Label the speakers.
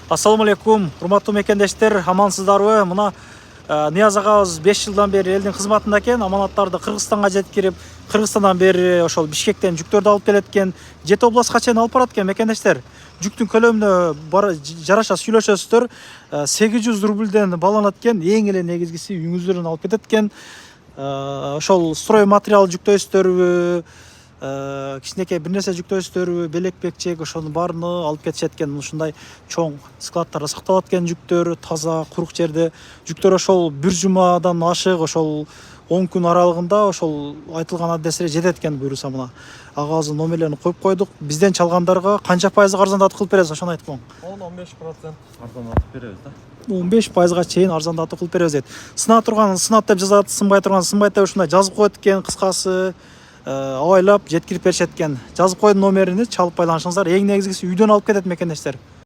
Speaker 1: Ассаламу алейкум, урматтуу мекендештер, амансыздарбы? Мына Нияз агабыз 5 жылдан бери элдин кызматында экен, аманаттарды Кыргызстанга жеткирип, Кыргызстандан бери ошол Бишкектен жүктөрдү алып келет экен, 7 областка чейин алып барат экен мекендештер. Жүктүн көлөмүнө жараша сүйлөшөсүздөр. 800 рубльден бааланат экен, эң эле негизгиси үйүңүздөрдөн алып кетет экен. Ошол строй материал жүктөйсүздөрбү, кичинекей бир нерсе жүктөйсүздөрбү, белек бекчек ошонун баарын алып кетишет экен. Ушундай чоң складтарда сакталат экен жүктөр, таза, курук жерде. Жүктөр ошол бир жумадан ашык, ошол 10 күн аралыгында ошол айтылган адреске жетет экен буюрса. Мына агабыздын номерлерин коюп койдук. Бизден чалгандарга канча пайызга арзандатып кылып беребиз, ошону айтып коюң.
Speaker 2: 10-15% арзандатып беребиз да.
Speaker 1: 15% чейин арзандатып кылып беребиз дейт. Сына турган сынат деп жазат, сынбай турган сынбайт деп ушундай жазып коет экен. Кыскасы абайлап жеткирип беришет экен. Жазып койдум номерини, чалып байланышыңыздар. Эң негизгиси үйдөн алып кетет мекендештер.